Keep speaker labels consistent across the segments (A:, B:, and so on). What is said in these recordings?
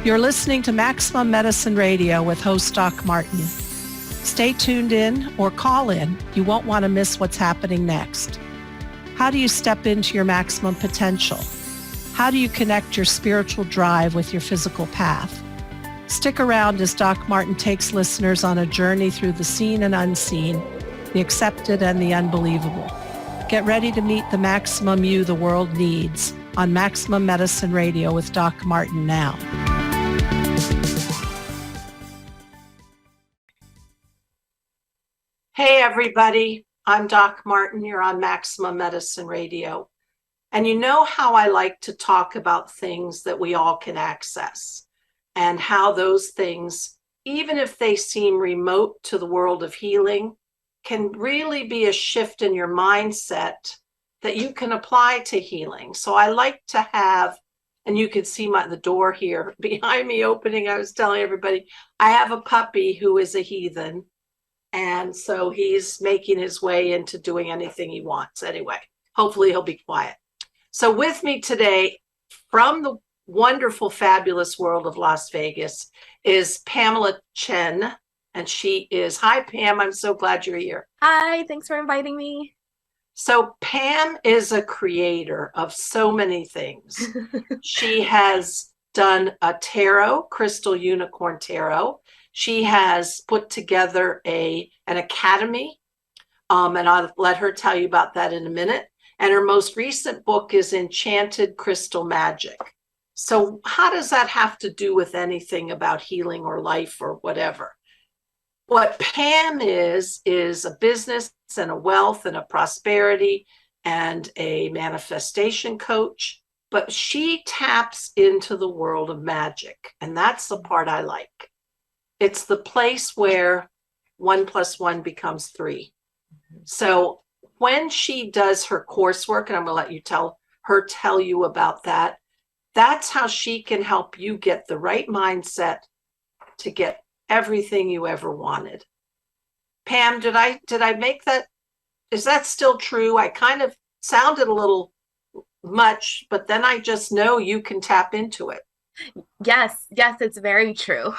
A: You're listening to Maximum Medicine Radio with host Doc Martin. Stay tuned in or call in. You won't want to miss what's happening next. How do you step into your maximum potential? How do you connect your spiritual drive with your physical path? Stick around as Doc Martin takes listeners on a journey through the seen and unseen, the accepted and the unbelievable. Get ready to meet the maximum you the world needs on Maximum Medicine Radio with Doc Martin now. Hey everybody, I'm Doc Martin. You're on Maximum Medicine Radio. And you know how I like to talk about things that we all can access and how those things, even if they seem remote to the world of healing, can really be a shift in your mindset that you can apply to healing. So I like to have, and you can see the door here behind me opening. I was telling everybody, I have a puppy who is a heathen. And so he's making his way into doing anything he wants anyway. Hopefully he'll be quiet. So with me today from the wonderful, fabulous world of Las Vegas is Pamela Chen. And she is, hi Pam, I'm so glad you're here.
B: Hi, thanks for inviting me.
A: So Pam is a creator of so many things. She has done a tarot, Crystal Unicorn Tarot. She has put together an academy, and I'll let her tell you about that in a minute. And her most recent book is Enchanted Crystal Magic. So how does that have to do with anything about healing or life or whatever? What Pam is a business and a wealth and a prosperity and a manifestation coach, but she taps into the world of magic. And that's the part I like. It's the place where 1 + 1 becomes 3. So when she does her coursework, and I'm going to let you tell you about that, that's how she can help you get the right mindset to get everything you ever wanted. Pam, did I make that? Is that still true? I kind of sounded a little much, but then I just know you can tap into it.
B: Yes, it's very true.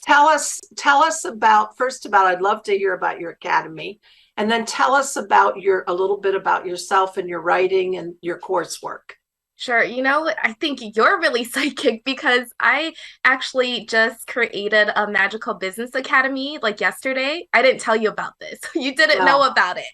A: Tell us about, I'd love to hear about your academy, and then tell us about a little bit about yourself and your writing and your coursework.
B: Sure. I think you're really psychic because I actually just created a magical business academy like yesterday. I didn't tell you about this. You didn't know about it.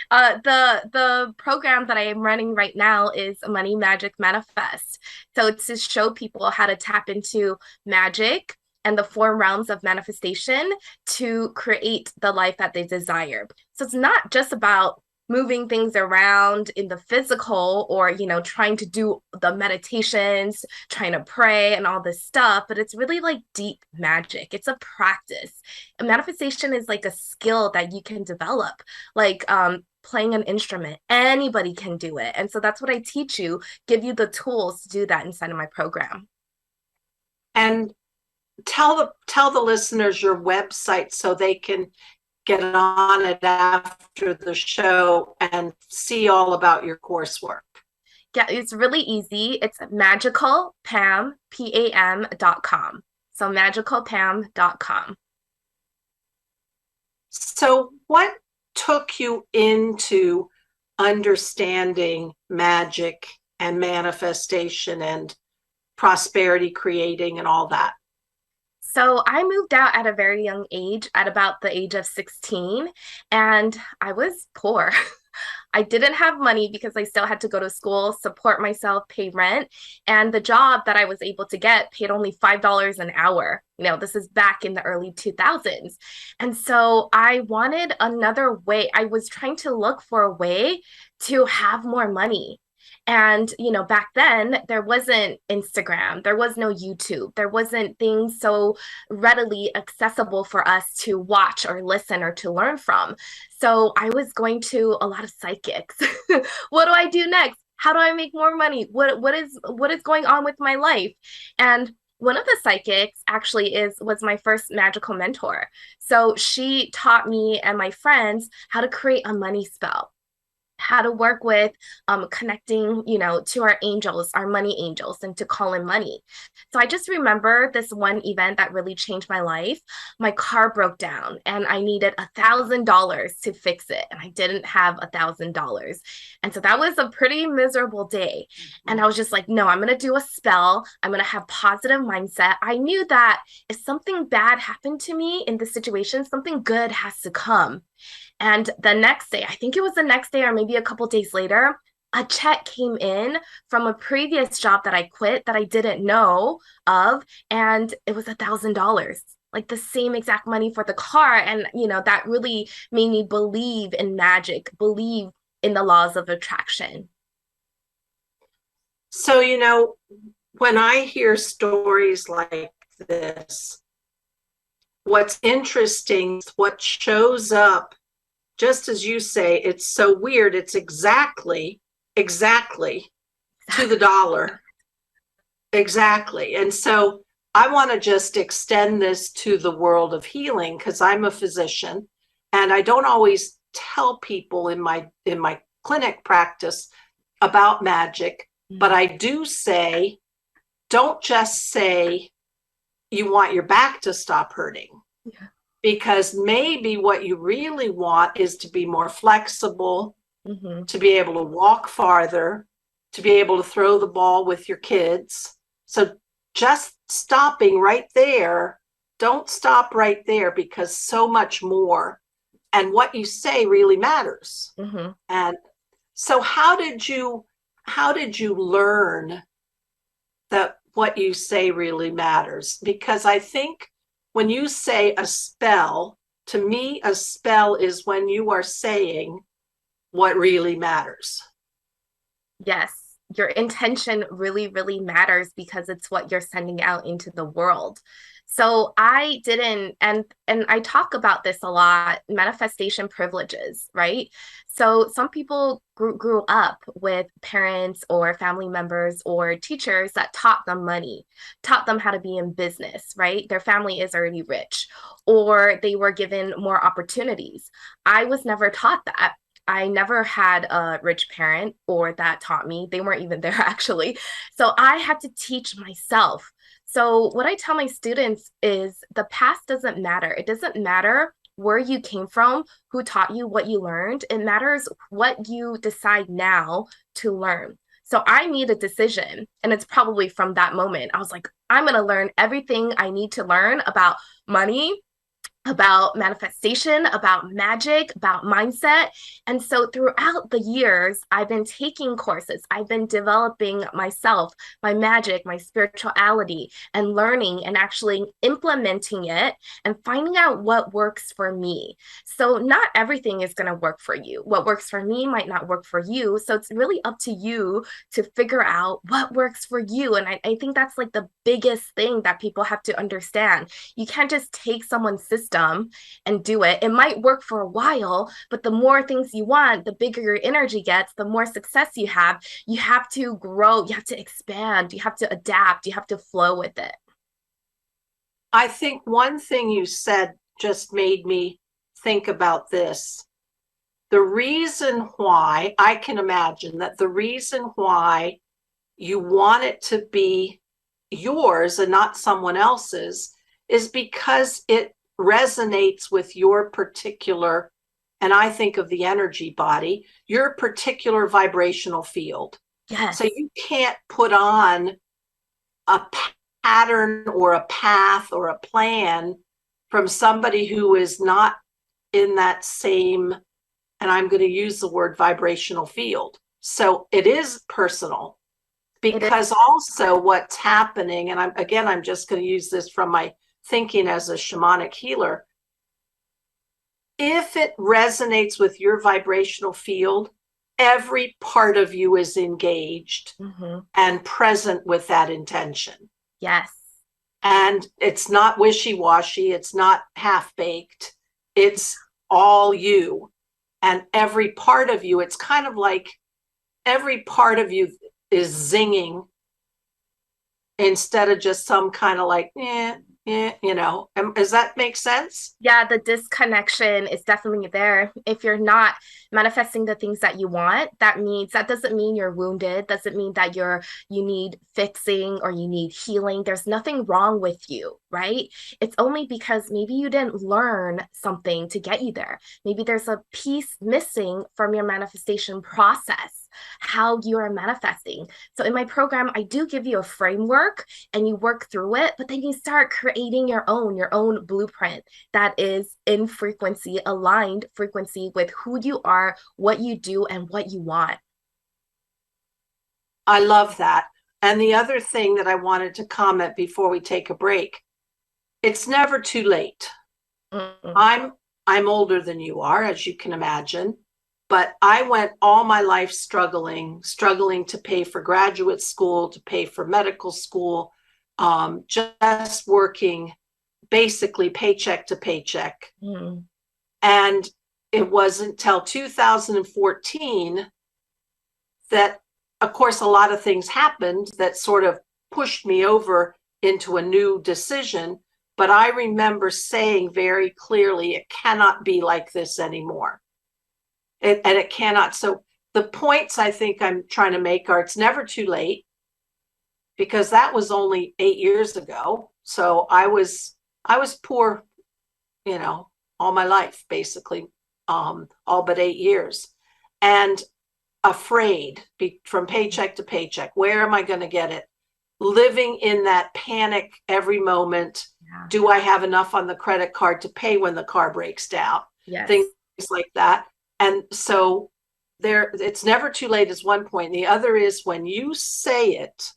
B: The program that I am running right now is Money Magic Manifest. So it's to show people how to tap into magic and the 4 realms of manifestation to create the life that they desire. So it's not just about moving things around in the physical or, trying to do the meditations, trying to pray and all this stuff, but it's really like deep magic. It's a practice. And manifestation is like a skill that you can develop, like playing an instrument. Anybody can do it. And so that's what I teach you, give you the tools to do that inside of my program.
A: And tell the listeners your website so they can get on it after the show and see all about your coursework.
B: Yeah, it's really easy. It's magicalpam, PAM.com. So magicalpam.com.
A: So what took you into understanding magic and manifestation and prosperity creating and all that?
B: So I moved out at a very young age, at about the age of 16, and I was poor. I didn't have money because I still had to go to school, support myself, pay rent, and the job that I was able to get paid only $5 an hour. This is back in the early 2000s. And so I wanted another way. I was trying to look for a way to have more money. And, back then there wasn't Instagram, there was no YouTube, there wasn't things so readily accessible for us to watch or listen or to learn from. So I was going to a lot of psychics. What do I do next? How do I make more money? What is going on with my life? And one of the psychics actually was my first magical mentor. So she taught me and my friends how to create a money spell. how to work with connecting, to our angels, our money angels, and to call in money. So I just remember this one event that really changed my life. My car broke down and I needed $1,000 to fix it. And I didn't have $1,000. And so that was a pretty miserable day. And I was just like, no, I'm going to do a spell. I'm going to have positive mindset. I knew that if something bad happened to me in this situation, something good has to come. And the next day, I think it was the next day or maybe a couple days later, a check came in from a previous job that I quit that I didn't know of. And it was $1,000, like the same exact money for the car. And, that really made me believe in magic, believe in the laws of attraction.
A: So, when I hear stories like this, what's interesting, what shows up, just as you say, it's so weird. It's exactly to the dollar. Exactly. And so I want to just extend this to the world of healing because I'm a physician and I don't always tell people in my clinic practice about magic, but I do say, don't just say you want your back to stop hurting. Yeah. Because maybe what you really want is to be more flexible, to be able to walk farther, to be able to throw the ball with your kids. So just stopping right there, don't stop right there because so much more. And what you say really matters. And so how did you learn that what you say really matters? Because I think when you say a spell, to me, a spell is when you are saying what really matters.
B: Yes, your intention really, really matters because it's what you're sending out into the world. So I didn't, and I talk about this a lot, manifestation privileges, right? So some people grew up with parents or family members or teachers that taught them money, taught them how to be in business, right? Their family is already rich, or they were given more opportunities. I was never taught that. I never had a rich parent or that taught me. They weren't even there actually. So I had to teach myself. So what I tell my students is the past doesn't matter. It doesn't matter where you came from, who taught you what you learned. It matters what you decide now to learn. So I made a decision, and it's probably from that moment. I was like, I'm going to learn everything I need to learn about money, about manifestation, about magic, about mindset. And so throughout the years, I've been taking courses, I've been developing myself, my magic, my spirituality, and learning and actually implementing it and finding out what works for me. So not everything is going to work for you. What works for me might not work for you. So it's really up to you to figure out what works for you. And I think that's like the biggest thing that people have to understand. You can't just take someone's system and do it. It might work for a while, but the more things you want, the bigger your energy gets, the more success you have. You have to grow, you have to expand, you have to adapt, you have to flow with it.
A: I think one thing you said just made me think about this. The reason why, I can imagine that the reason why you want it to be yours and not someone else's is because it resonates with your particular, and I think of the energy body, your particular vibrational field.
B: Yes.
A: So you can't put on a pattern or a path or a plan from somebody who is not in that same, and I'm going to use the word vibrational field. So it is personal because also what's happening, and I'm just going to use this from my thinking as a shamanic healer. If it resonates with your vibrational field, every part of you is engaged and present with that intention.
B: Yes.
A: And it's not wishy-washy. It's not half-baked. It's all you. And every part of you, it's kind of like every part of you is zinging instead of just some kind of like, Does that make sense?
B: Yeah, the disconnection is definitely there. If you're not manifesting the things that you want, that doesn't mean you're wounded, doesn't mean that you need fixing or you need healing. There's nothing wrong with you, right? It's only because maybe you didn't learn something to get you there. Maybe there's a piece missing from your manifestation process, how you are manifesting. So in my program, I do give you a framework and you work through it, but then you start creating your own blueprint that is in frequency, aligned frequency with who you are, what you do, and what you want.
A: I love that. And the other thing that I wanted to comment before we take a break, it's never too late.
B: Mm-hmm.
A: I'm older than you are, as you can imagine, but I went all my life struggling to pay for graduate school, to pay for medical school, just working basically paycheck to paycheck.
B: Mm-hmm.
A: And it wasn't until 2014 that, of course, a lot of things happened that sort of pushed me over into a new decision. But I remember saying very clearly, it cannot be like this anymore. And it cannot. So the points I think I'm trying to make are, it's never too late, because that was only 8 years ago. So I was poor, all my life, basically, all but 8 years. And afraid from paycheck to paycheck. Where am I going to get it? Living in that panic every moment.
B: Yeah.
A: Do I have enough on the credit card to pay when the car breaks down?
B: Yes.
A: Things like that. And so it's never too late is one point. The other is when you say it,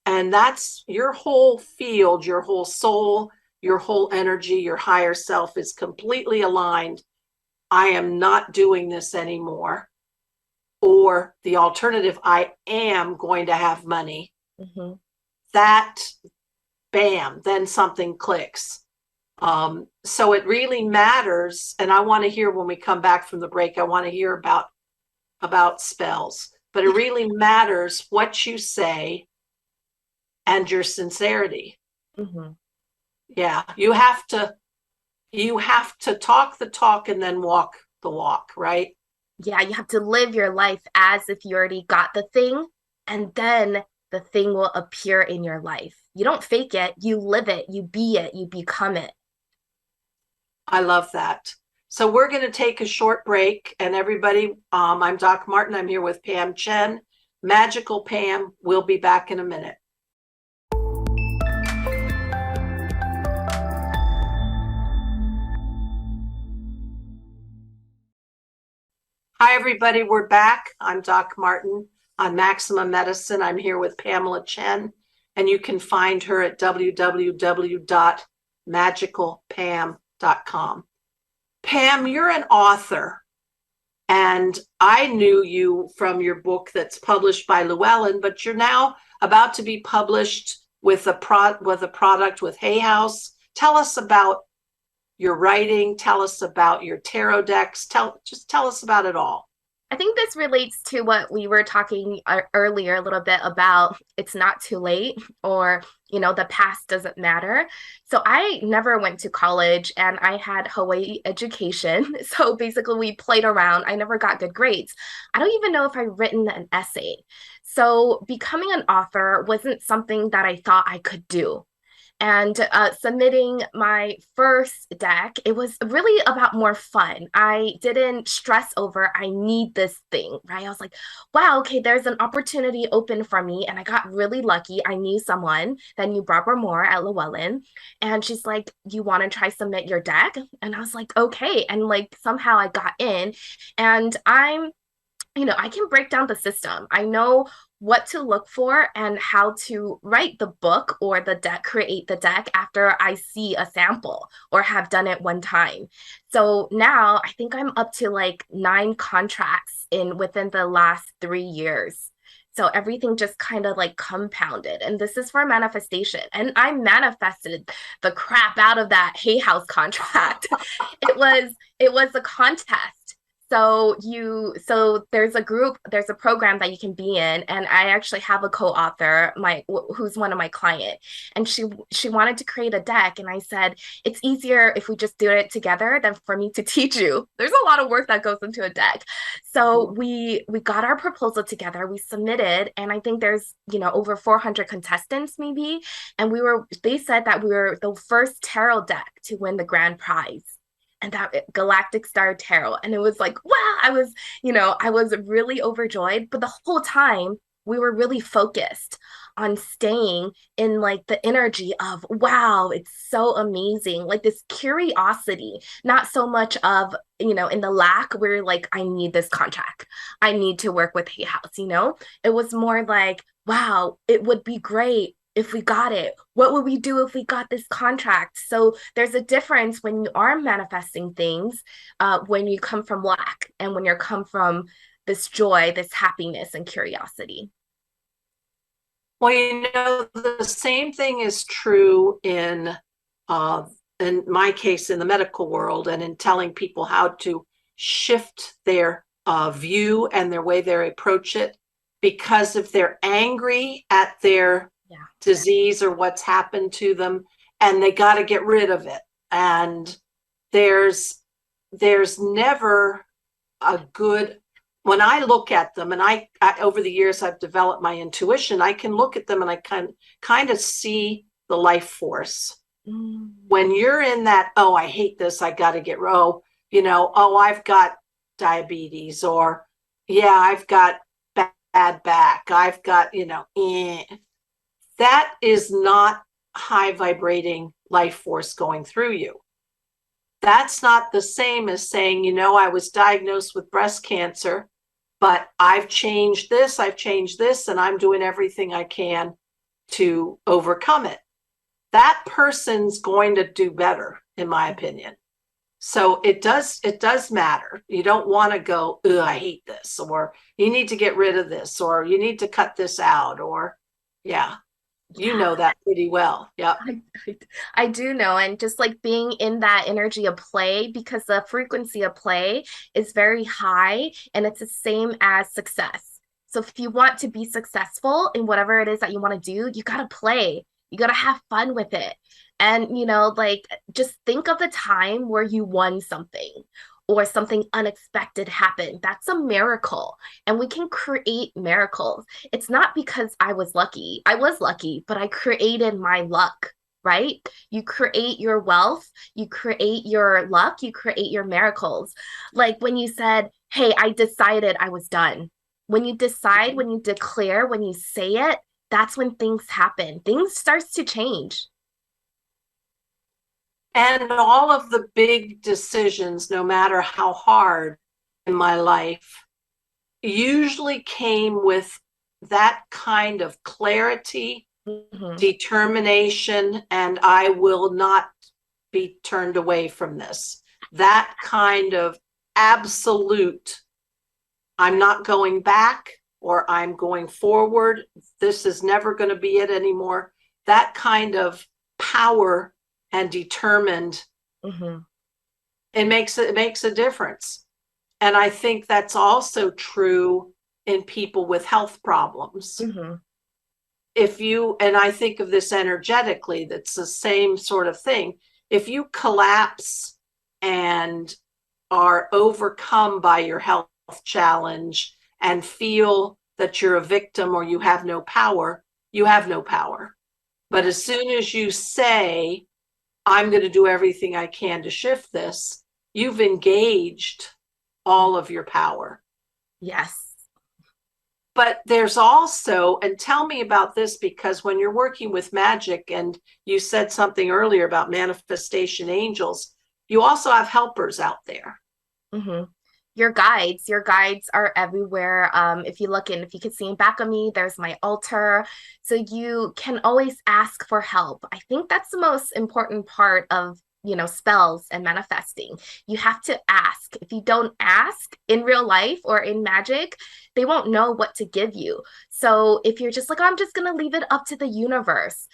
A: and that's your whole field, your whole soul, your whole energy, your higher self is completely aligned. I am not doing this anymore. Or the alternative, I am going to have money.
B: Mm-hmm.
A: That, bam, then something clicks. So it really matters. And I want to hear, when we come back from the break, I want to hear about spells. But it really matters what you say and your sincerity.
B: Mm-hmm.
A: Yeah, you have to talk the talk and then walk the walk, right?
B: Yeah, you have to live your life as if you already got the thing, and then the thing will appear in your life. You don't fake it, you live it, you be it, you become it.
A: I love that. So we're going to take a short break, and everybody, I'm Doc Martin. I'm here with Pam Chen, Magical Pam. We'll be back in a minute. Hi, everybody. We're back. I'm Doc Martin on Maximum Medicine. I'm here with Pamela Chen, and you can find her at www.magicalpam.com. Pam, you're an author, and I knew you from your book that's published by Llewellyn, but you're now about to be published with a product with Hay House. Tell us about your writing. Tell us about your tarot decks. Just tell us about it all.
B: I think this relates to what we were talking earlier a little bit about. It's not too late, or the past doesn't matter. So I never went to college, and I had Hawaii education. So basically we played around. I never got good grades. I don't even know if I've written an essay. So becoming an author wasn't something that I thought I could do. And submitting my first deck, it was really about more fun. I didn't stress over, I need this thing, right? I was like, wow, okay, there's an opportunity open for me. And I got really lucky. I knew someone that knew Barbara Moore at Llewellyn. And she's like, you want to try submit your deck? And I was like, okay. And like somehow I got in, and I can break down the system. I know what to look for and how to write the book or the deck, create the deck after I see a sample or have done it one time. So now I think I'm up to like 9 contracts within the last 3 years. So everything just kind of like compounded. And this is for manifestation. And I manifested the crap out of that Hay House contract. It was a contest. So there's there's a program that you can be in, and I actually have a co-author, who's one of my client, and she wanted to create a deck, and I said it's easier if we just do it together than for me to teach you. There's a lot of work that goes into a deck. So we got our proposal together, we submitted, and I think there's, over 400 contestants maybe, and they said that we were the first tarot deck to win the grand prize, and that Galactic Star Tarot. And it was like, wow, I was really overjoyed. But the whole time we were really focused on staying in like the energy of, wow, it's so amazing. Like this curiosity, not so much of, in the lack where like, I need this contract. I need to work with Hay House. It was more like, wow, it would be great if we got it. What would we do if we got this contract? So there's a difference when you are manifesting things, when you come from lack and when you come from this joy, this happiness and curiosity.
A: Well, the same thing is true in my case, in the medical world, and in telling people how to shift their view and their way they approach it. Because if they're angry at their disease or what's happened to them, and they got to get rid of it, and there's never a good, when I look at them, and I over the years I've developed my intuition, I can look at them and I kind of see the life force. When you're in that, oh, I hate this, I got to get oh, I've got diabetes, or yeah, I've got bad back, I've got that is not high vibrating life force going through you. That's not the same as saying, I was diagnosed with breast cancer, but I've changed this, and I'm doing everything I can to overcome it. That person's going to do better, in my opinion. So it does matter. You don't want to go, I hate this, or you need to get rid of this, or you need to cut this out, or you know that pretty well. Yeah.
B: I do know. And just like being in that energy of play, because the frequency of play is very high and it's the same as success. So if you want to be successful in whatever it is that you want to do, you got to play. You got to have fun with it. And, like just think of the time where you won something or something unexpected happened. That's a miracle. And we can create miracles. It's not because I was lucky. I was lucky, but I created my luck, right? You create your wealth, you create your luck, you create your miracles. Like when you said, hey, I decided I was done. When you decide, when you declare, when you say it, that's when things happen. Things starts to change.
A: And all of the big decisions, no matter how hard in my life, usually came with that kind of clarity, determination, and I will not be turned away from this. That kind of absolute, I'm not going back, or I'm going forward. This is never going to be it anymore. That kind of power and determined, it makes a difference. And I think that's also true in people with health problems. And I think of this energetically, that's the same sort of thing. If you collapse and are overcome by your health challenge and feel that you're a victim or you have no power, you have no power. But as soon as you say, I'm going to do everything I can to shift this, you've engaged all of your power.
B: Yes.
A: But there's also, and tell me about this, because when you're working with magic, and you said something earlier about manifestation angels, you also have helpers out there.
B: Your guides are everywhere. If you look in, if you can see in back of me, there's my altar. So you can always ask for help. I think that's the most important part of spells and manifesting. You have to ask. If you don't ask in real life or in magic, they won't know what to give you. So if you're just like, oh, I'm just going to leave it up to the universe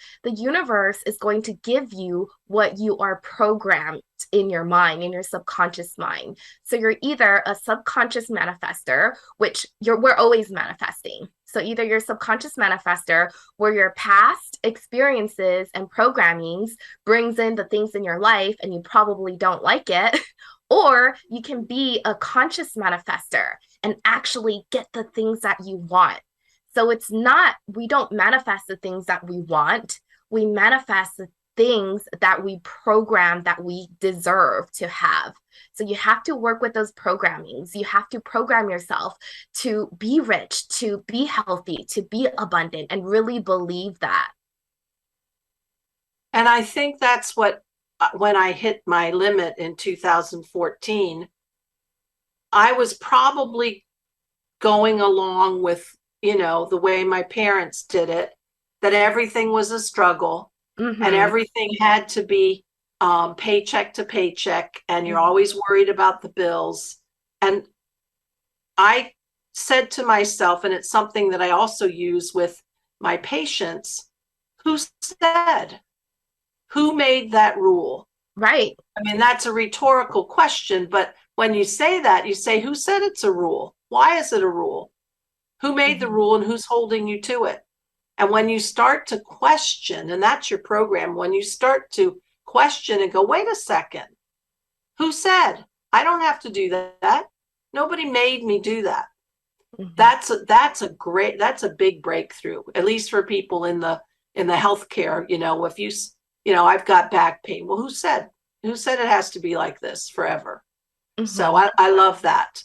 B: is going to give you what you are programmed in your mind, in your subconscious mind. So you're either a subconscious manifester, which we're always manifesting. So either you're a subconscious manifester where your past experiences and programmings brings in the things in your life and you probably don't like it, or you can be a conscious manifester and actually get the things that you want. So it's not, we don't manifest the things that we want, we manifest the things that we program that we deserve to have. So you have to work with those programmings. You have to program yourself to be rich, to be healthy, to be abundant, and really believe that.
A: And I think that's what, when I hit my limit in 2014, I was probably going along with, the way my parents did it, that everything was a struggle. Mm-hmm. And everything had to be paycheck to paycheck, and you're always worried about the bills. And I said to myself, and it's something that I also use with my patients, who said? Who made that rule?
B: Right.
A: I mean, that's a rhetorical question, but when you say that, you say, who said it's a rule? Why is it a rule? Who made the rule and who's holding you to it? And when you start to question, and that's your program, when you start to question and go, wait a second, who said? I don't have to do that. Nobody made me do that. Mm-hmm. That's a big breakthrough, at least for people in the healthcare. If I've got back pain. Well, who said it has to be like this forever? Mm-hmm. So I love that.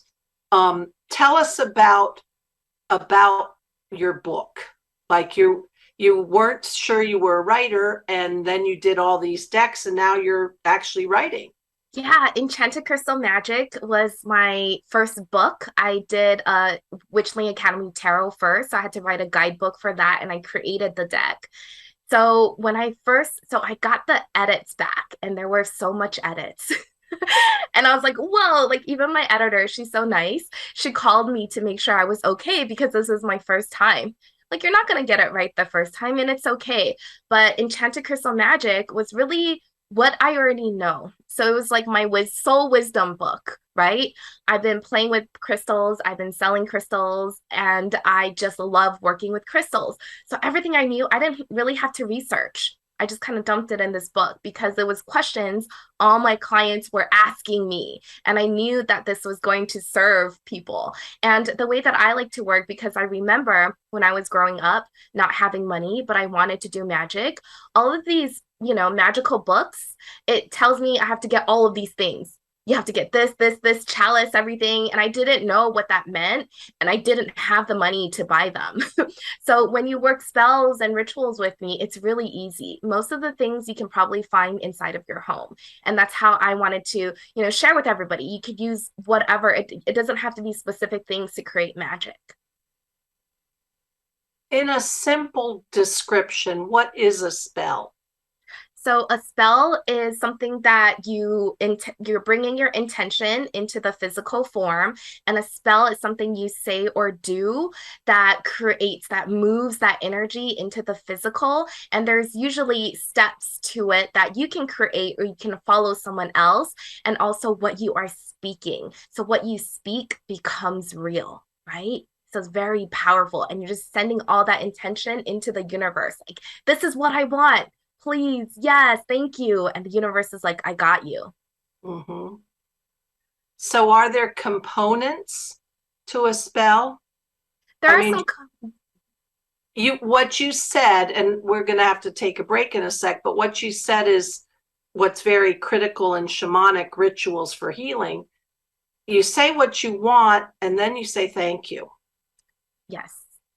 A: Tell us about your book. Like you weren't sure you were a writer, and then you did all these decks, and now you're actually writing.
B: Yeah, Enchanted Crystal Magic was my first book. I did Witchling Academy Tarot first. So I had to write a guidebook for that, and I created the deck. So I got the edits back, and there were so much edits. And I was like, whoa, like even my editor, she's so nice. She called me to make sure I was okay because this is my first time. Like, you're not going to get it right the first time, and it's okay. But Enchanted Crystal Magic was really what I already know. So it was like my soul wisdom book, right? I've been playing with crystals, I've been selling crystals, and I just love working with crystals. So everything I knew, I didn't really have to research. I just kind of dumped it in this book because it was questions all my clients were asking me. And I knew that this was going to serve people. And the way that I like to work, because I remember when I was growing up, not having money, but I wanted to do magic, all of these, magical books, it tells me I have to get all of these things. You have to get this chalice, everything. And I didn't know what that meant. And I didn't have the money to buy them. So when you work spells and rituals with me, it's really easy. Most of the things you can probably find inside of your home. And that's how I wanted to, share with everybody. You could use whatever. It doesn't have to be specific things to create magic.
A: In a simple description, what is a spell?
B: So a spell is something that you're bringing your intention into the physical form, and a spell is something you say or do that moves that energy into the physical. And there's usually steps to it that you can create or you can follow someone else, and also what you are speaking. So what you speak becomes real, right? So it's very powerful, and you're just sending all that intention into the universe. Like, this is what I want. Please, yes, thank you. And the universe is like, I got you.
A: Mm-hmm. So are there components to a spell? What you said, and we're going to have to take a break in a sec, but what you said is what's very critical in shamanic rituals for healing. You say what you want, and then you say thank you.
B: Yes.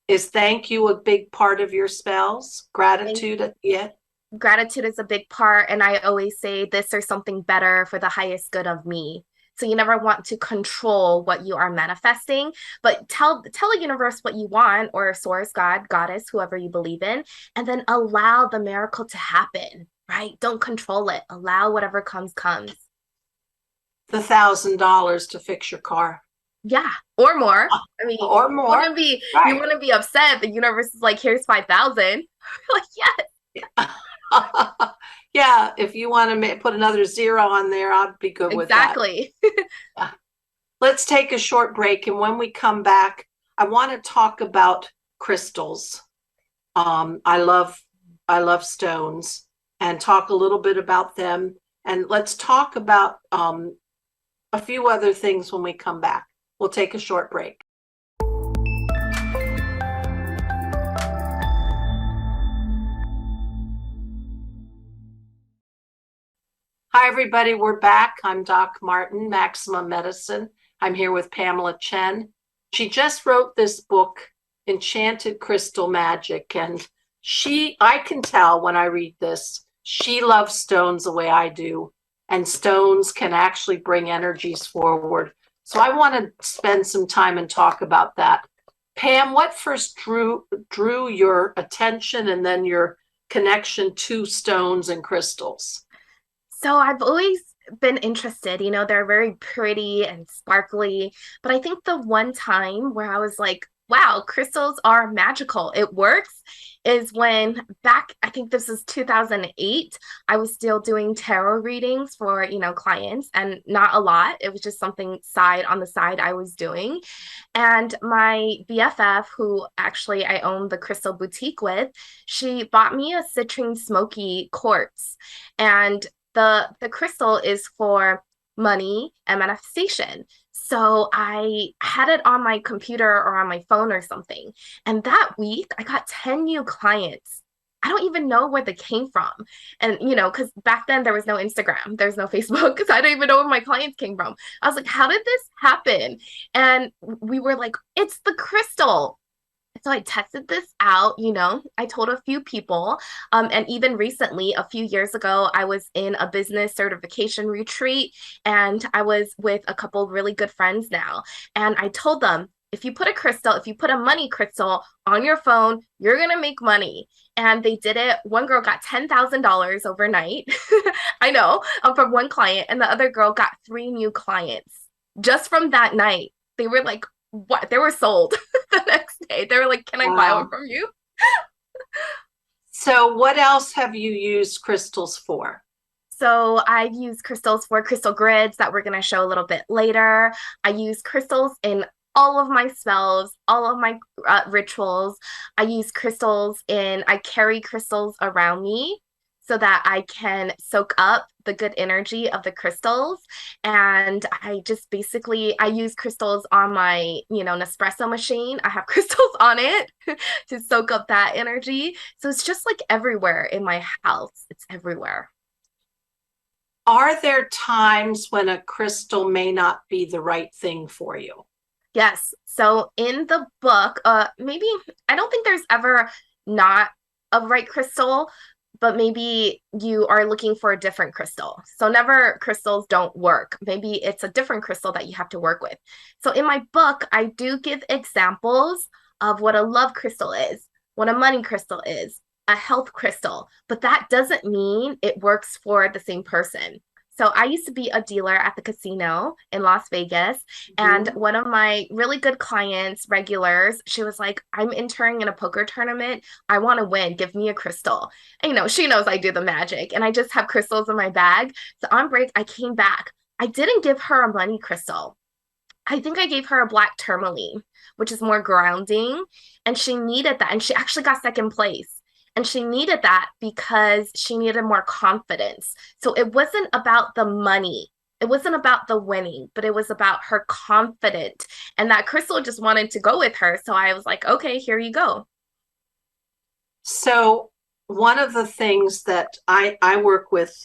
A: Is thank you a big part of your spells? Gratitude at the end?
B: Gratitude is a big part. And I always say this or something better for the highest good of me. So you never want to control what you are manifesting, but tell the universe what you want, or source, God, goddess, whoever you believe in, and then allow the miracle to happen, Right. Don't control it. Allow whatever comes, comes.
A: The $1,000 to fix your car.
B: Yeah. Or more. I mean,
A: Or more.
B: you
A: Right.
B: wouldn't be upset. The universe is like, here's 5,000. Like, yes,
A: Yeah, if you want to put another zero on there, I'd be good with that.
B: exactly.
A: Yeah. Let's take a short break, and when we come back, I want to talk about crystals. I love stones, and talk a little bit about them. And let's talk about a few other things when we come back. We'll take a short break. Hi, everybody. We're back. I'm Doc Martin, Maximum Medicine. I'm here with Pamela Chen. She just wrote this book, Enchanted Crystal Magic. And I can tell when I read this, she loves stones the way I do. And stones can actually bring energies forward. So I want to spend some time and talk about that. Pam, what first drew your attention and then your connection to stones and crystals?
B: So I've always been interested. They're very pretty and sparkly. But I think the one time where I was like, wow, crystals are magical, it works, is when back, I think this is 2008, I was still doing tarot readings for, clients, and not a lot. It was just something on the side I was doing. And my BFF, who actually I own the crystal boutique with, she bought me a citrine smoky quartz. And the crystal is for money and manifestation. So I had it on my computer or on my phone or something. And that week I got 10 new clients. I don't even know where they came from. And, because back then there was no Instagram, there's no Facebook, because I don't even know where my clients came from. I was like, how did this happen? And we were like, it's the crystal. So I tested this out, I told a few people. And even recently, a few years ago, I was in a business certification retreat, and I was with a couple of really good friends now. And I told them, if you put a money crystal on your phone, you're going to make money. And they did it. One girl got $10,000 overnight. I know, from one client. And the other girl got 3 new clients just from that night. They were like, what? They were sold the next day. They were like, can I buy one from you?
A: So what else have you used crystals for?
B: So I use crystals for crystal grids that we're going to show a little bit later. I use crystals in all of my spells, all of my rituals. I carry crystals around me so that I can soak up the good energy of the crystals. And I use crystals on my, Nespresso machine. I have crystals on it to soak up that energy. So it's just like everywhere in my house. It's everywhere.
A: Are there times when a crystal may not be the right thing for you?
B: Yes. So in the book, maybe I don't think there's ever not a right crystal, but maybe you are looking for a different crystal. So never crystals don't work. Maybe it's a different crystal that you have to work with. So in my book, I do give examples of what a love crystal is, what a money crystal is, a health crystal, but that doesn't mean it works for the same person. So I used to be a dealer at the casino in Las Vegas. And one of my really good clients, regulars, she was like, I'm entering in a poker tournament. I want to win. Give me a crystal. And, she knows I do the magic, and I just have crystals in my bag. So on break, I came back. I didn't give her a money crystal. I think I gave her a black tourmaline, which is more grounding. And she needed that. And she actually got second place. And she needed that because she needed more confidence. So it wasn't about the money. It wasn't about the winning, but it was about her confidence. And that crystal just wanted to go with her. So I was like, okay, here you go.
A: So one of the things that I work with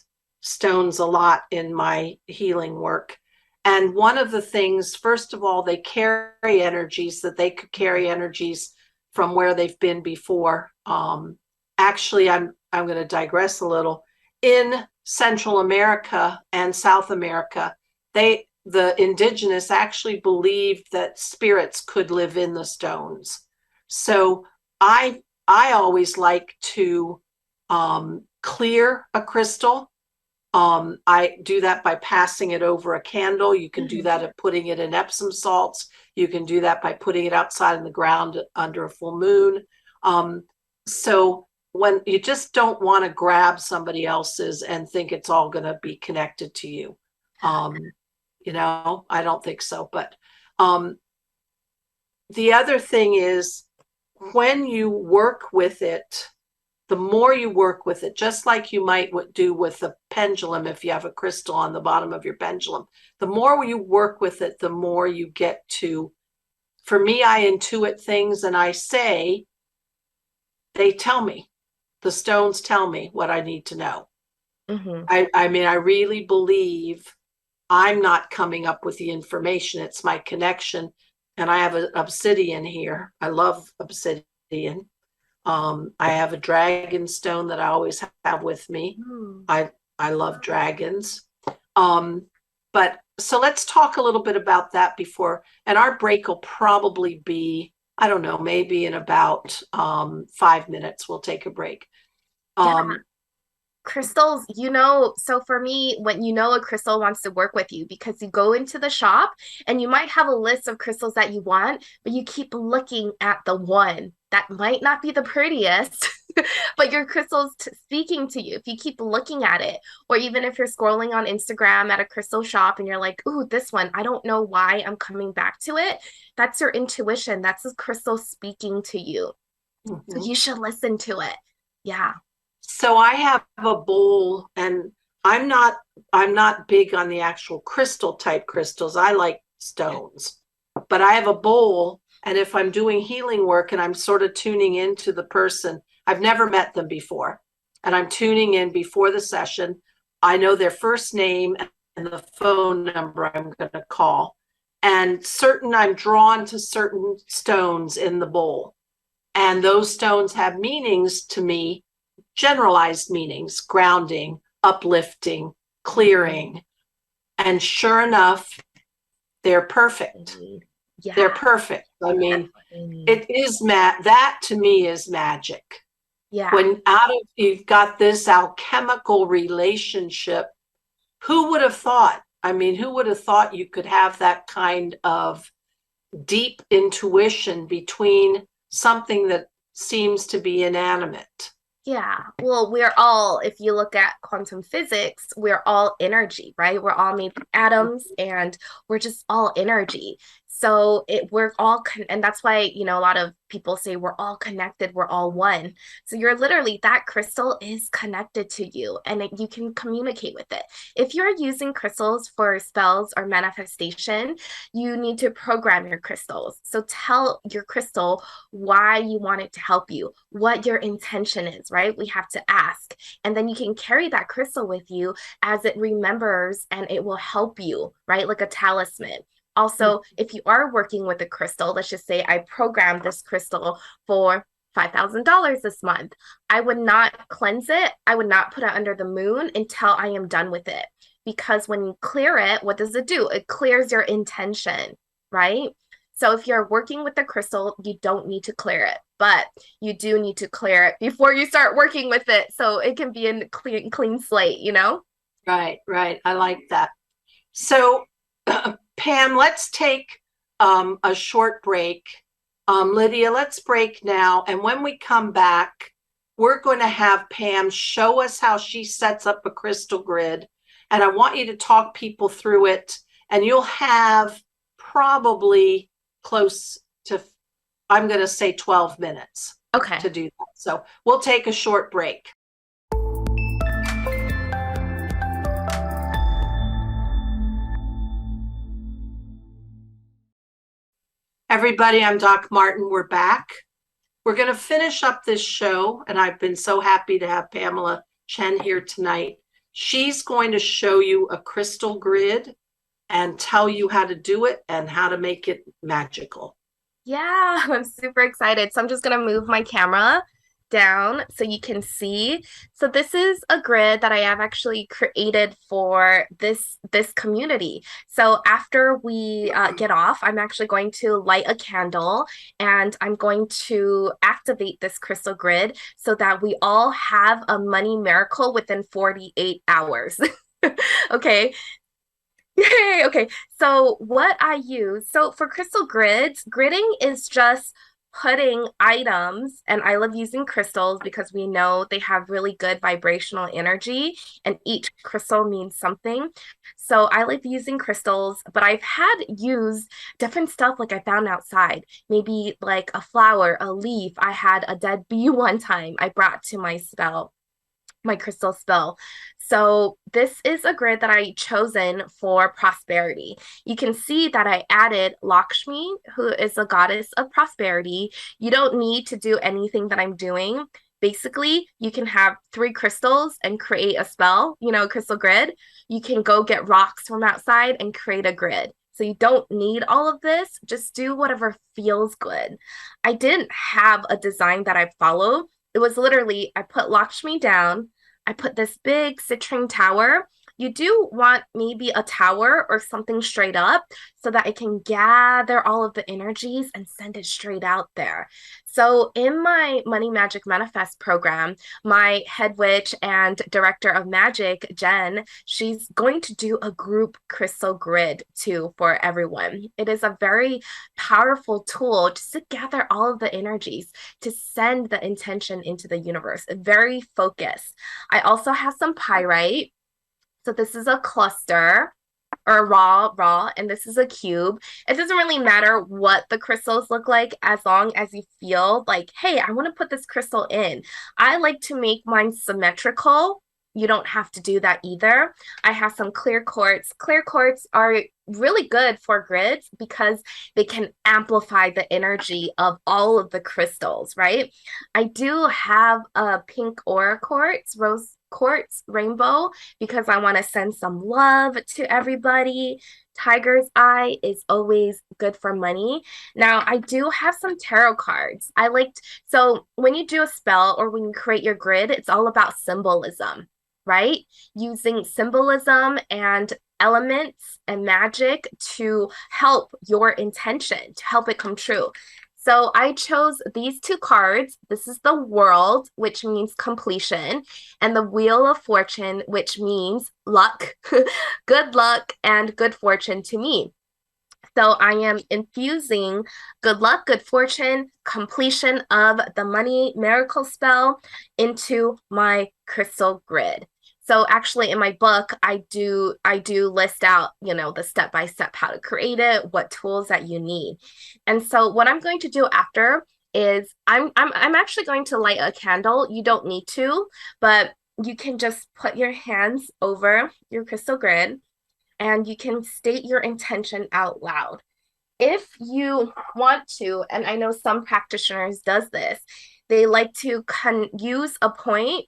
A: stones a lot in my healing work. And one of the things, first of all, they carry energies that they could carry energies from where they've been before. Actually, I'm going to digress a little. In Central America and South America, the indigenous actually believed that spirits could live in the stones. So I always like to clear a crystal. I do that by passing it over a candle. You can do that at putting it in Epsom salts. You can do that by putting it outside in the ground under a full moon. So when you just don't want to grab somebody else's and think it's all going to be connected to you. You know, I don't think so. But the other thing is when you work with it, the more you work with it, just like you might do with a pendulum, if you have a crystal on the bottom of your pendulum, the more you work with it, the more you get to, for me, I intuit things and I say, they tell me, the stones tell me what I need to know. I mean, I really believe I'm not coming up with the information. It's my connection. And I have an obsidian here. I love obsidian. I have a dragon stone that I always have with me. I love dragons. But so let's talk a little bit about that before, and our break will probably be, I don't know, maybe in about 5 minutes, we'll take a break.
B: Crystals, so for me, when a crystal wants to work with you, because you go into the shop and you might have a list of crystals that you want, but you keep looking at the one that might not be the prettiest, but your crystal's speaking to you. If you keep looking at it, or even if you're scrolling on Instagram at a crystal shop and you're like, ooh, this one, I don't know why I'm coming back to it. That's your intuition. That's the crystal speaking to you. So you should listen to it. Yeah.
A: So I have a bowl, and I'm not big on the actual crystal type crystals. I like stones, but I have a bowl, and if I'm doing healing work and I'm sort of tuning into the person, I've never met them before, and I'm tuning in before the session. I know their first name and the phone number I'm going to call, and I'm drawn to certain stones in the bowl, and those stones have meanings to me. Generalized meanings: grounding, uplifting, clearing. And sure enough, they're perfect. Yeah. They're perfect. I mean, it is that to me is magic.
B: Yeah.
A: When you've got this alchemical relationship, who would have thought? I mean, who would have thought you could have that kind of deep intuition between something that seems to be inanimate?
B: Yeah. Well, we're all, if you look at quantum physics, we're all energy, right? We're all made from atoms and we're just all energy. So we're all, and that's why, a lot of people say we're all connected, we're all one. So you're literally, that crystal is connected to you and you can communicate with it. If you're using crystals for spells or manifestation, you need to program your crystals. So tell your crystal why you want it to help you, what your intention is, right? We have to ask. And then you can carry that crystal with you as it remembers and it will help you, right? Like a talisman. Also, if you are working with a crystal, let's just say I programmed this crystal for $5,000 this month. I would not cleanse it. I would not put it under the moon until I am done with it. Because when you clear it, what does it do? It clears your intention, right? So if you're working with the crystal, you don't need to clear it, but you do need to clear it before you start working with it. So it can be a clean slate,
A: Right. I like that. So Pam, let's take a short break. Lydia, let's break now. And when we come back, we're going to have Pam show us how she sets up a crystal grid. And I want you to talk people through it. And you'll have probably close to, I'm going to say 12 minutes to do that. So we'll take a short break. Everybody, I'm Doc Martin. We're back. We're going to finish up this show, and I've been so happy to have Pamela Chen here tonight. She's going to show you a crystal grid and tell you how to do it and how to make it magical.
B: Yeah, I'm super excited. So I'm just going to move my camera down so you can see. So this is a grid that I have actually created for this community. So after we get off, I'm actually going to light a candle and I'm going to activate this crystal grid so that we all have a money miracle within 48 hours. Okay. Yay. Okay. So what I use, so for crystal grids, gridding is just putting items, and I love using crystals because we know they have really good vibrational energy, and each crystal means something. So I like using crystals, but I've had used different stuff like I found outside, maybe like a flower, a leaf. I had a dead bee one time I brought to my crystal spell. So this is a grid that I chosen for prosperity. You can see that I added Lakshmi, who is a goddess of prosperity. You don't need to do anything that I'm doing. Basically, you can have 3 crystals and create a spell, a crystal grid. You can go get rocks from outside and create a grid. So you don't need all of this. Just do whatever feels good. I didn't have a design that I followed. It was literally, I put Lakshmi down, I put this big citrine tower. You do want maybe a tower or something straight up so that it can gather all of the energies and send it straight out there. So, in my Money Magic Manifest program, my head witch and director of magic, Jen, she's going to do a group crystal grid too for everyone. It is a very powerful tool just to gather all of the energies to send the intention into the universe, very focused. I also have some pyrite. So this is a cluster or raw, and this is a cube. It doesn't really matter what the crystals look like as long as you feel like, hey, I want to put this crystal in. I like to make mine symmetrical. You don't have to do that either. I have some clear quartz. Clear quartz are really good for grids because they can amplify the energy of all of the crystals, right? I do have a pink aura quartz, rose quartz rainbow, because I want to send some love to everybody. Tiger's eye is always good for money. Now, I do have some tarot cards. So when you do a spell or when you create your grid, it's all about symbolism, right? Using symbolism and elements and magic to help your intention, to help it come true. So I chose these 2 cards. This is the World, which means completion, and the Wheel of Fortune, which means luck, good luck, and good fortune to me. So I am infusing good luck, good fortune, completion of the money miracle spell into my crystal grid. So actually in my book, I do list out, the step-by-step how to create it, what tools that you need. And so what I'm going to do after is I'm actually going to light a candle. You don't need to, but you can just put your hands over your crystal grid and you can state your intention out loud. If you want to, and I know some practitioners does this, they like to use a point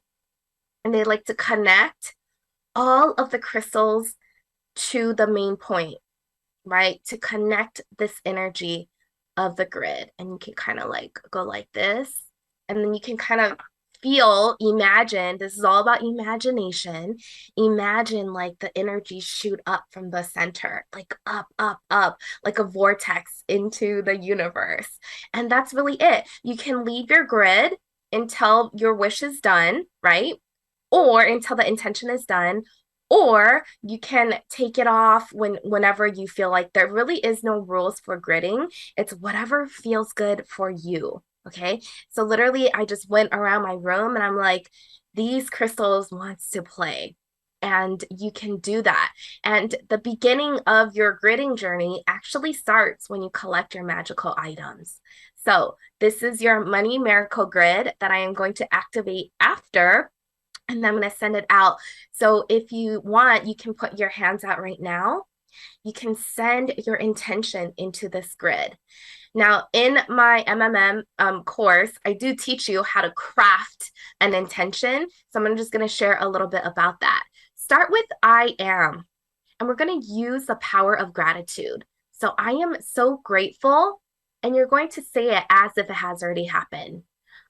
B: and they like to connect all of the crystals to the main point, right? To connect this energy of the grid. And you can kind of like go like this. And then you can kind of imagine, this is all about imagination. Imagine like the energy shoot up from the center, like up, like a vortex into the universe. And that's really it. You can leave your grid until your wish is done, right? Or until the intention is done, or you can take it off whenever you feel like. There really is no rules for gridding. It's whatever feels good for you. Okay. So literally I just went around my room and I'm like, these crystals wants to play. And you can do that. And the beginning of your gridding journey actually starts when you collect your magical items. So this is your money miracle grid that I am going to activate after, and then I'm going to send it out. So if you want, you can put your hands out right now. You can send your intention into this grid. Now, in my MMM course, I do teach you how to craft an intention. So I'm just going to share a little bit about that. Start with I am, and we're going to use the power of gratitude. So I am so grateful, and you're going to say it as if it has already happened.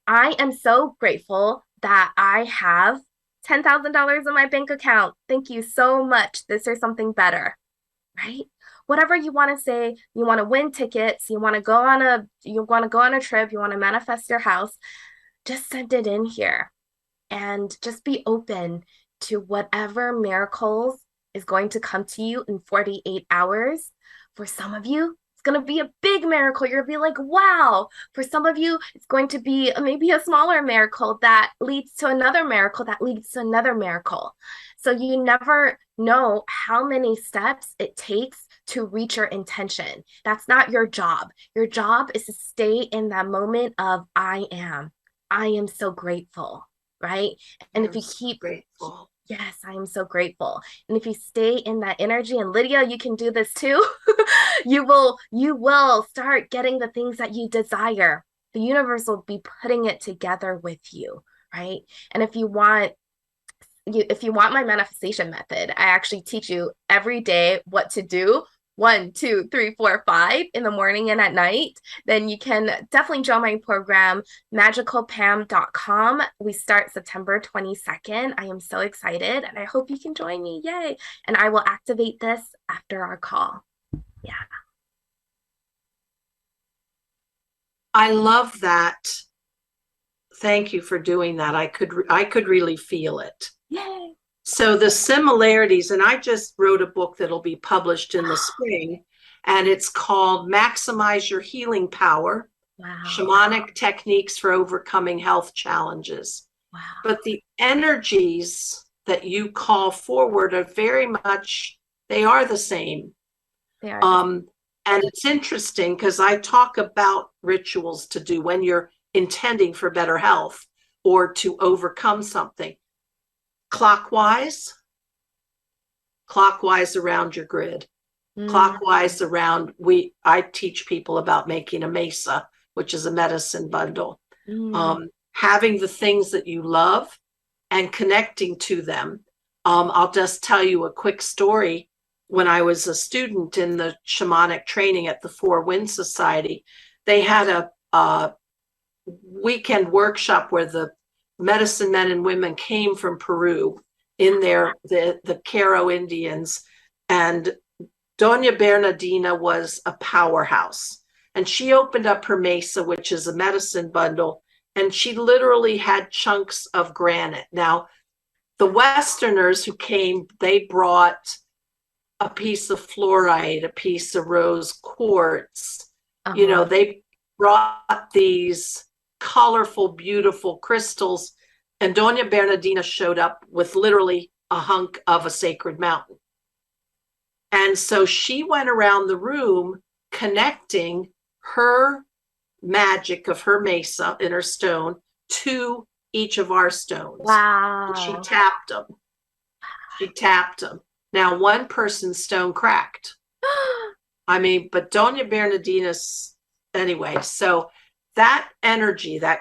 B: I am so grateful that I have $10,000 in my bank account. Thank you so much. This is something better, right? Whatever you want to say, you want to win tickets, you want to go on a trip, you want to manifest your house, just send it in here and just be open to whatever miracles is going to come to you in 48 hours. For some of you, it's going to be a big miracle. You're going to be like, wow. For some of you, it's going to be maybe a smaller miracle that leads to another miracle that leads to another miracle. So you never know how many steps it takes to reach your intention. That's not your job. Your job is to stay in that moment of I am so grateful, right? And if you keep
A: grateful.
B: Yes, I am so grateful. And if you stay in that energy, and Lydia, you can do this too, you will start getting the things that you desire. The universe will be putting it together with you, right? And if you want my manifestation method, I actually teach you every day what to do. 1, 2, 3, 4, 5 in the morning and at night, then you can definitely join my program, magicalpam.com. We start September 22nd. I am so excited and I hope you can join me. Yay. And I will activate this after our call. Yeah.
A: I love that. Thank you for doing that. I could really feel it.
B: Yay.
A: So the similarities, and I just wrote a book that'll be published in the spring, and it's called Maximize Your Healing Power,
B: Wow.
A: Shamanic Techniques for Overcoming Health Challenges.
B: Wow.
A: But the energies that you call forward are very much, they are the same.
B: They are.
A: And it's interesting because I talk about rituals to do when you're intending for better health or to overcome something. Clockwise around your grid, clockwise around, I teach people about making a mesa, which is a medicine bundle, having the things that you love and connecting to them. I'll just tell you a quick story. When I was a student in the shamanic training at the Four Winds Society, they had a weekend workshop where the medicine men and women came from Peru in the Caro Indians, and Doña Bernardina was a powerhouse, and she opened up her mesa, which is a medicine bundle, and she literally had chunks of granite. Now, the Westerners who came, they brought a piece of fluorite, a piece of rose quartz. They brought these colorful, beautiful crystals, and Doña Bernardina showed up with literally a hunk of a sacred mountain. And so she went around the room connecting her magic of her mesa in her stone to each of our stones.
B: Wow.
A: And she tapped them. Now, one person's stone cracked. But Doña Bernardina's, anyway, so that energy, that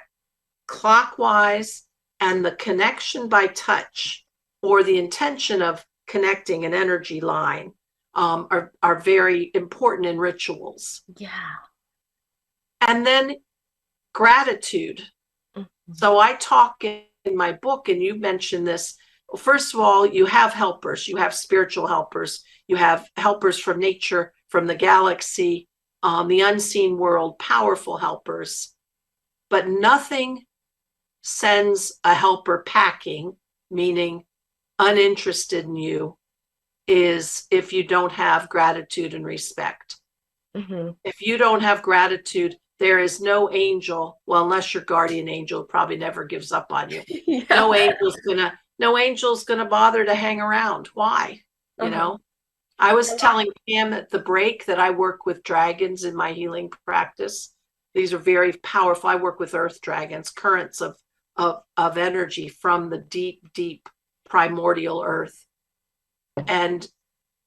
A: clockwise, and the connection by touch or the intention of connecting an energy line are very important in rituals.
B: Yeah.
A: And then gratitude. Mm-hmm. So I talk in my book, and you mentioned this. Well, first of all, you have helpers. You have spiritual helpers. You have helpers from nature, from the galaxy, the unseen world, powerful helpers. But nothing sends a helper packing, meaning uninterested in you, is if you don't have gratitude and respect. Mm-hmm. If you don't have gratitude, there is no angel, well, unless your guardian angel probably never gives up on you. Yeah. No angel's gonna bother to hang around. Why? You know? I was telling Pam at the break that I work with dragons in my healing practice. These are very powerful. I work with earth dragons, currents of energy from the deep, deep primordial earth. And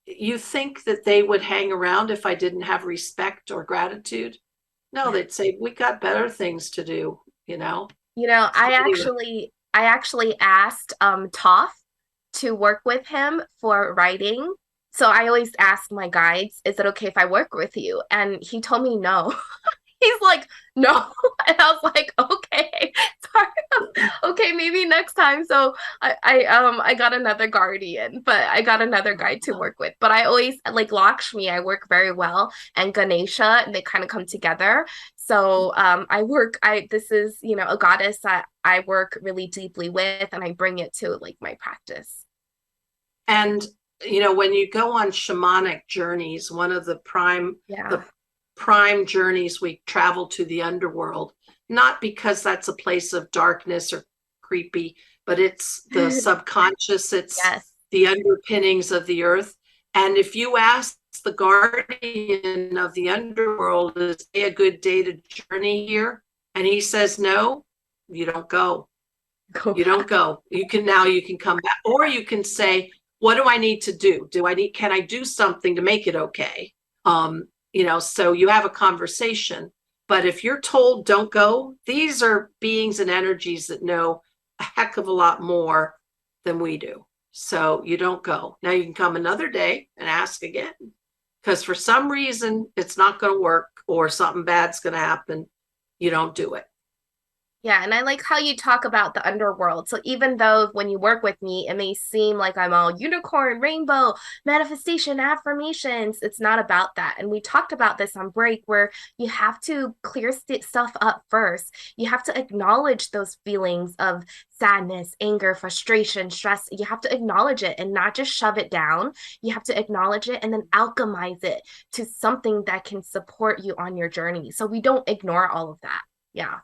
A: you think that they would hang around if I didn't have respect or gratitude? No, they'd say, we got better things to do,
B: I actually asked Toph to work with him for writing. So I always ask my guides, is it okay if I work with you? And he told me no. He's like, no. And I was like, okay, sorry. Okay, maybe next time. So I got another guardian, but I got another guy to work with. But I always like Lakshmi, I work very well, and Ganesha, and they kind of come together. So I this is, a goddess that I work really deeply with, and I bring it to like my practice.
A: And when you go on shamanic journeys, one of the prime journeys, we travel to the underworld, not because that's a place of darkness or creepy, but it's the subconscious, it's the underpinnings of the earth. And if you ask the guardian of the underworld, is it a good day to journey here? And he says, no, you don't go. Don't go. You can come back, or you can say, what do I need to do? Can I do something to make it okay? So you have a conversation. But if you're told don't go, these are beings and energies that know a heck of a lot more than we do. So you don't go. Now you can come another day and ask again, because for some reason it's not going to work or something bad's going to happen. You don't do it.
B: Yeah, and I like how you talk about the underworld. So even though when you work with me, it may seem like I'm all unicorn, rainbow, manifestation, affirmations, it's not about that. And we talked about this on break, where you have to clear stuff up first. You have to acknowledge those feelings of sadness, anger, frustration, stress. You have to acknowledge it and not just shove it down. You have to acknowledge it and then alchemize it to something that can support you on your journey. So we don't ignore all of that. Yeah.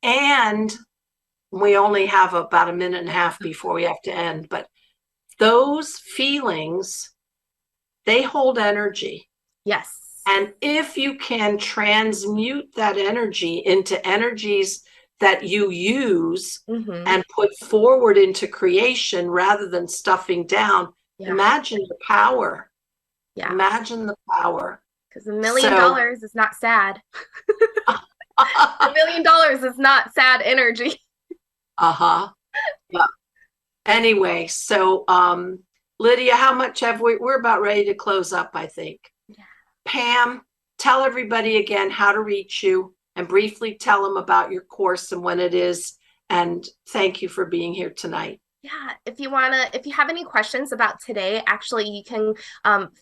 A: And we only have about a minute and a half before we have to end, but those feelings, they hold energy.
B: Yes.
A: And if you can transmute that energy into energies that you use and put forward into creation rather than stuffing down, imagine the power. Yeah. Imagine the power.
B: Because $1 million is not sad. $1 million is not sad energy.
A: Yeah. Anyway, so Lydia, how much have we're about ready to close up, I think. Yeah. Pam, tell everybody again how to reach you and briefly tell them about your course and when it is. And thank you for being here tonight.
B: Yeah, if you have any questions about today, actually, you can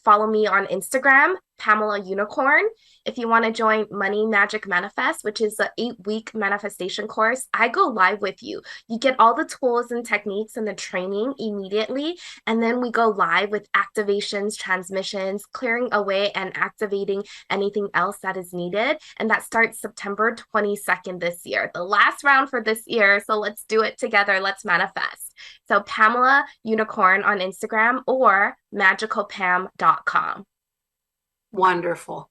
B: follow me on Instagram, Pamela Unicorn. If you want to join Money Magic Manifest, which is an 8-week manifestation course, I go live with you. You get all the tools and techniques and the training immediately. And then we go live with activations, transmissions, clearing away and activating anything else that is needed. And that starts September 22nd this year, the last round for this year. So let's do it together. Let's manifest. So Pamela Unicorn on Instagram or magicalpam.com.
A: Wonderful.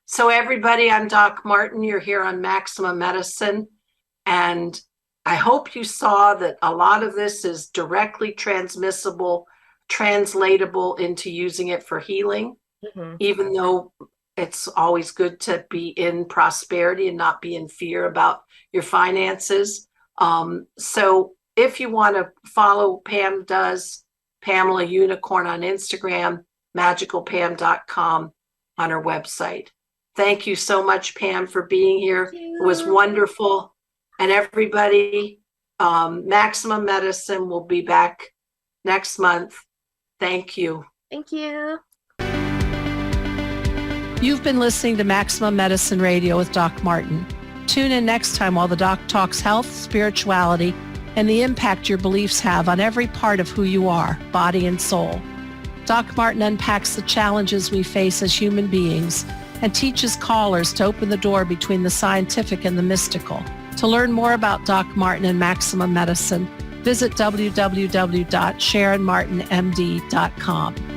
A: So everybody, I'm Doc Martin. You're here on Maximum Medicine. And I hope you saw that a lot of this is directly transmissible, translatable into using it for healing, even though it's always good to be in prosperity and not be in fear about your finances. So if you want to follow Pam does, Pamela Unicorn on Instagram, magicalpam.com on her website. Thank you so much, Pam, for being here. It was wonderful. And everybody, Maximum Medicine will be back next month. Thank you.
B: Thank you.
C: You've been listening to Maximum Medicine Radio with Doc Martin. Tune in next time while the doc talks health, spirituality, and the impact your beliefs have on every part of who you are, body and soul. Doc Martin unpacks the challenges we face as human beings and teaches callers to open the door between the scientific and the mystical. To learn more about Doc Martin and Maximum Medicine, visit www.sharonmartinmd.com.